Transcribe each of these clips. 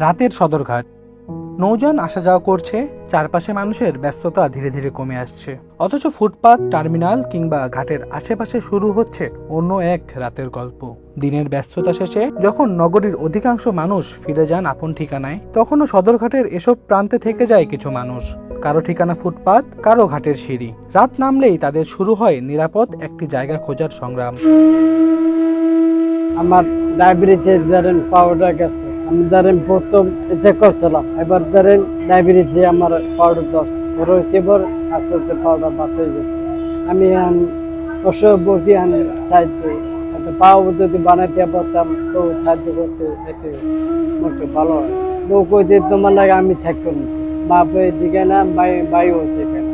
রাতের সদরঘাট। নৌযান আসা যাওয়া করছে, চারপাশে মানুষের ব্যস্ততা ধীরে ধীরে কমে আসছে, অথচ ফুটপাত, টার্মিনাল কিংবা ঘাটের আশেপাশে শুরু হচ্ছে অন্য এক রাতের গল্প। দিনের ব্যস্ততা শেষে যখন নগরীর অধিকাংশ মানুষ ফিরে যান আপন ঠিকানায়, তখনও সদরঘাটের এসব প্রান্তে থেকে যায় কিছু মানুষ। কারো ঠিকানা ফুটপাত, কারো ঘাটের সিঁড়ি। রাত নামলেই তাদের শুরু হয় নিরাপদ একটি জায়গা খোঁজার সংগ্রাম। আমার লাইব্রেরিতে ধরেন পাউডার গেছে, আমি ধরেন প্রথম চেক করছিলাম, এবার ধরেন লাইব্রেরিতে আমার পাউডার 10 রয়েছে, এবার আস্তে আস্তে পাউডার বাদ হয়ে গেছে। আমি বসে বসে চাইতো পাও যদি বানাইতে পারতাম তো সাহায্য করতে, এতে একটু ভালো হয়। বউ কইতে তোমার লাগে আমি থাকতো না, বাপ দিকে না, বাই হচ্ছে কেন।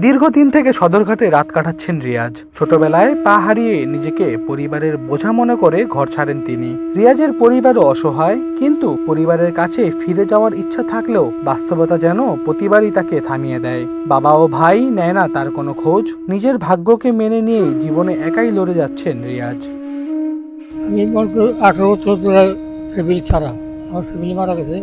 দীর্ঘদিন থেকে সদরঘাটে রাত কাটাচ্ছেন রিয়াজ। ছোটবেলায় পা হারিয়ে নিজেকে পরিবারের বোঝা মনে করে ঘর ছাড়েন তিনি। রিয়াজের পরিবারও অসহায়, কিন্তু পরিবারের কাছে ফিরে যাওয়ার ইচ্ছা থাকলেও বাস্তবতা যেন প্রতিবারই তাকে থামিয়ে দেয়। বাবা ও ভাই নেয় না তার কোনো খোঁজ। নিজের ভাগ্যকে মেনে নিয়েই জীবনে একাই লড়ে যাচ্ছেন রিয়াজ। আমি 18 বছর ধরে ফ্যামিলি ছাড়া, আমার ফ্যামিলি মারা গেছে,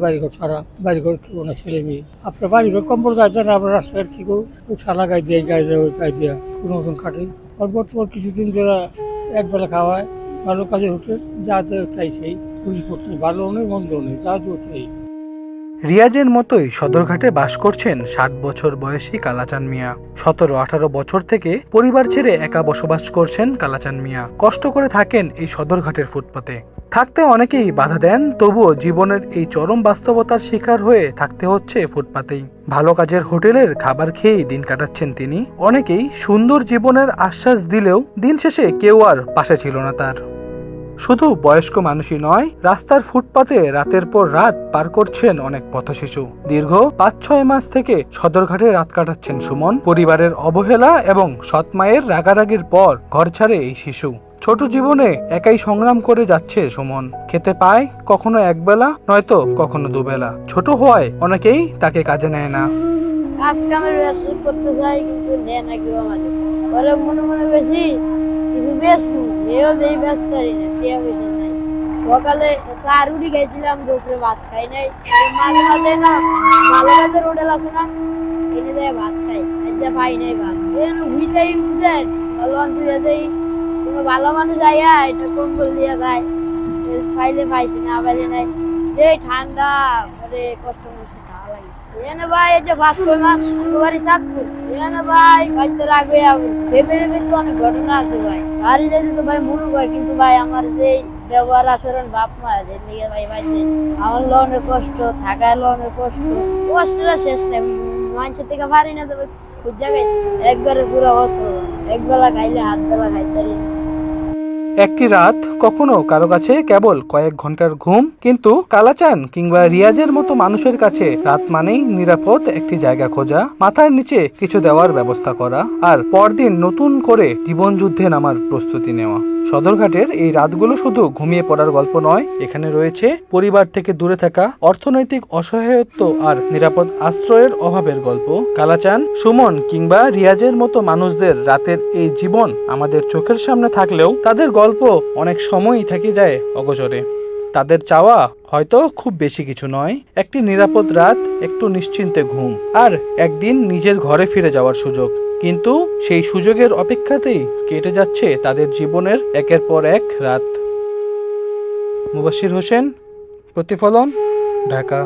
বাড়িঘর ছাড়া, বাড়িঘর কেউ না, ছেলে মেয়ে। আপনার বাড়িঘর কম্বল গায়ে দেন, আপনার রাস্তাঘাট কি করুন, ওই ছালা গায়ে দিয়ে ওই গায়ে দিয়া কোনো মতন কাটে। আর বর্তমান কিছুদিন ধরে একবেলা খাওয়ায়, ভালো কাজে উঠে যা চাই সেই বুঝি করতে, ভালো নেই মন্দ নেই, যা চাই। রিয়াজের মতোই সদরঘাটে বাস করছেন 60 বছর বয়সী কালাচান মিয়া। 17-18 বছর থেকে পরিবার ছেড়ে একা বসবাস করছেন কালাচান মিয়া। কষ্ট করে থাকেন এই সদরঘাটের ফুটপাতে। থাকতে অনেকেই বাধা দেন, তবুও জীবনের এই চরম বাস্তবতার শিকার হয়ে থাকতে হচ্ছে ফুটপাতেই। ভালো কাজের হোটেলের খাবার খেয়েই দিন কাটাচ্ছেন তিনি। অনেকেই সুন্দর জীবনের আশ্বাস দিলেও দিন শেষে কেউ আর পাশে ছিল না তার। শুধু বয়স্ক মানুষই নয়, রাস্তার ফুটপাতে রাতের পর রাত পার করছেন অনেক পথশিশু। দীর্ঘ 5-6 মাস থেকে সদরঘাটে রাত কাটাচ্ছেন সুমন। পরিবারের অবহেলা এবং সৎ মায়ের রাগারাগির পর ঘর ছাড়ে এই শিশু। ছোট জীবনে একাই সংগ্রাম করে যাচ্ছে সুমন। খেতে পায় কখনো একবেলা, নয়তো কখনো দুবেলা। ছোট হওয়ায় অনেকেই তাকে কাজে নেয় না। কাজ কামের ব্যস্ত করতে চাই, কিন্তু নেয় না কেউ আমাদের। পরে মনে মনে গেছি কিছু ব্যস্ত, এও এই ব্যস্ত না, টিয়া পয়সা নাই। সকালে চা রুটি খাইছিলাম, দুপুরে ভাত খাই নাই। মাঝে মাঝে না ভালো কাজের হোটেল আছে না, এনে দেয় ভাত খাই, আচ্ছা পাই নাই ভাত। হুইতেই বুঝেন ভালো আনছে দেই, কোনো ভালো মানুষ আইয়া এটা কম্বল দিয়া দেয়, পাইলে পাইছি না পাইলে নাই। যে ঠান্ডা পরে কষ্ট মষ্ট খাওয়া লাগে। এনে ভাই এই যে 5-6 মাস বাড়ি চাঁদপুর, এনে ভাই বাড়িতে রাগ হয়ে আসছে। ফেমিলিতে তো অনেক ঘটনা আছে ভাই, বাড়ি যেতে তো ভাই মুরুখ হয়, কিন্তু ভাই আমার যে ব্যবহার আচরণ বাপ মা এর নিয়ে ভাই ভাইছে আমার লোনের কষ্ট, থাকার লোনের কষ্ট, কষ্টটা শেষ নেই। মানুষের থেকে পারি না যাবে খুব জায়গায় একবারে পুরো বছর একবেলা খাইলে হাত বেলা খাইতে। একটি রাত কখনো কারো কাছে কেবল কয়েক ঘন্টার ঘুম, কিন্তু কালাচান কিংবা রিয়াজের মতো মানুষের কাছে রাত মানেই নিরাপদ একটি জায়গা খোঁজা, মাথার নিচে কিছু দেওয়ার ব্যবস্থা করা, আর পরদিন নতুন করে জীবন যুদ্ধে নামার প্রস্তুতি নেওয়া। সদরঘাটের এই রাতগুলো শুধু ঘুমিয়ে পড়ার গল্প নয়, এখানে রয়েছে পরিবার থেকে দূরে থাকা, অর্থনৈতিক অসহায়ত্ব আর নিরাপদ আশ্রয়ের অভাবের গল্প। কালাচান, সুমন কিংবা রিয়াজের মতো মানুষদের রাতের এই জীবন আমাদের চোখের সামনে থাকলেও তাদের গল্প অনেক সময়ই থেকে যায় অগোচরে। তাদের চাওয়া হয়তো খুব বেশি কিছু নয়, একটি নিরাপদ রাত, একটু নিশ্চিন্তে ঘুম, আর একদিন নিজের ঘরে ফিরে যাওয়ার সুযোগ। কিন্তু সেই সুযোগের অপেক্ষাতেই কেটে যাচ্ছে তাদের জীবনের একের পর এক রাত। মুবাশির হোসেন, প্রতিফলন, ঢাকা।